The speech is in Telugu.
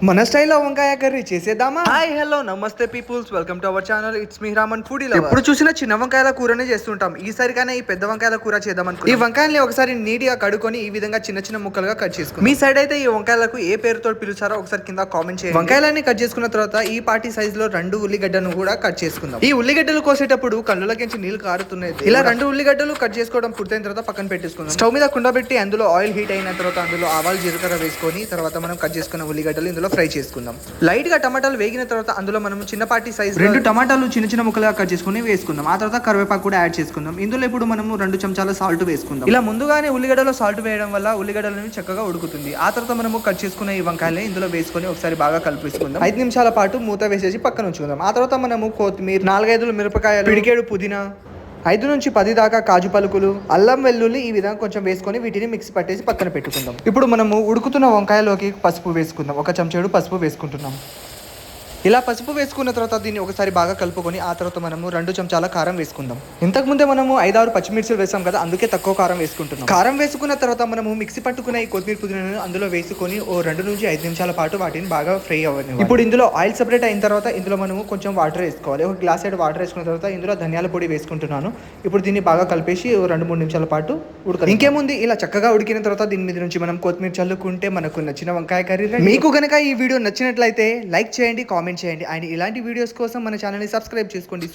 మన స్టైల్లో వంకాయ కర్రీ చేసేద్దామా? హాయ్ హలో నమస్తే peoples, welcome to our channel. It's me Raman foodie lover. ఎప్పుడు చూసినా చిన్న వంకాయల కూరనే చేస్తుంటాం. ఈసారి కానీ ఈ పెద్ద వంకాయల కూర చేద్దాం అనుకుంటున్నాం. ఈ వంకాయల్ని ఒకసారి నీట్ గా కడుక్కొని ఈ విధంగా చిన్న చిన్న ముక్కలుగా కట్ చేసుకుందాం. మీ సైడ్ అయితే ఈ వంకాయలకు ఏ పేరుతో పిలుస్తారో ఒకసారి కింద కామెంట్ చేయండి. వంకాయలన్నీ కట్ చేసుకున్న తర్వాత ఈ పార్టీ సైజ్ లో 2 ఉల్లిగడ్డను కూడా కట్ చేసుకుందాం. ఈ ఉల్లిగడ్డలు కోసేటప్పుడు కళ్ళలోకించి నీళ్లు కారుతున్నాయి. ఇలా 2 ఉల్లిగడ్డలు కట్ చేసుకోవడం పూర్తయిన తర్వాత పక్కన పెట్టేసుకుందాం. స్టవ్ మీద కుండ పెట్టి అందులో ఆయిల్ హీట్ అయిన తర్వాత అందులో ఆవాలు జీలకర్ర వేసుకొని తర్వాత మనం కట్ చేసుకున్న ఉల్లిగడ్డలు ఇందులో ఫ్రై చేసుకుందాం. లైట్ గా టమాటాలు వేగిన తర్వాత అందులో మనం చిన్నపాటి సైజ్ 2 టమాటాలు చిన్న చిన్న ముక్కలుగా కట్ చేసుకుని వేసుకుందాం. ఆ తర్వాత కరివేపాకు కూడా యాడ్ చేసుకుందాం. ఇందులో ఇప్పుడు మనము 2 చెంచాల సాల్ట్ వేసుకుందాం. ఇలా ముందుగానే ఉల్లిగడ్డలో సాల్ట్ వేయడం వల్ల ఉల్లిగడ్డలను చక్కగా ఉడుకుతుంది. ఆ తర్వాత మనము కట్ చేసుకున్న ఈ వంకాయల్ని ఇందులో వేసుకొని ఒకసారి బాగా కలిపేసుకుందాం. 5 నిమిషాల పాటు మూత వేసేసి పక్కన ఉంచుకుందాం. ఆ తర్వాత మనము కొత్తిమీర, 4-5 మిరపకాయలు, పిడికేడు పుదీనా, 5 నుంచి 10 దాకా కాజు పలుకులు, అల్లం వెల్లుల్లి ఈ విధంగా కొంచెం వేసుకొని వీటిని మిక్సీ పట్టేసి పక్కన పెట్టుకుందాం. ఇప్పుడు మనము ఉడుకుతున్న వంకాయలోకి పసుపు వేసుకుందాం. 1 చెంచాడు పసుపు వేసుకుంటున్నాం. ఇలా పసుపు వేసుకున్న తర్వాత దీన్ని ఒకసారి బాగా కలుపుకొని ఆ తర్వాత మనము 2 చెంచాల కారం వేసుకుందాం. ఇంతకు ముందే మనము 5-6 పచ్చిమిర్చిలు వేసాం కదా, అందుకే తక్కువ కారం వేసుకుంటున్నాం. కారం వేసుకున్న తర్వాత మనము మిక్సీ పట్టుకున్న ఈ కొత్తిమీర పుదీనాను అందులో వేసుకొని 2 నుంచి 5 నిమిషాల పాటు వాటిని బాగా ఫ్రై అవ్వాలి. ఇప్పుడు ఇందులో ఆయిల్ సెపరేట్ అయిన తర్వాత ఇందులో మనము కొంచెం వాటర్ వేసుకోవాలి. 1 గ్లాస్ వాటర్ వేసుకున్న తర్వాత ఇందులో ధనియాల పొడి వేసుకుంటున్నాను. ఇప్పుడు దీన్ని బాగా కలిపేసి 2-3 నిమిషాల పాటు ఉడకాలి. ఇంకేముంది, ఇలా చక్కగా ఉడికిన తర్వాత దీని మీద నుంచి మనం కొత్తిమీర చల్లుకుంటే మనకు నచ్చిన వంకాయ కర్రీ రెడీ. మీకు గనక ఈ వీడియో నచ్చినట్లయితే లైక్ చేయండి, కామెంట్ చేయండి. అండ్ ఇలాంటి వీడియోస్ కోసం మన ఛానల్ని సబ్స్క్రైబ్ చేసుకోండి.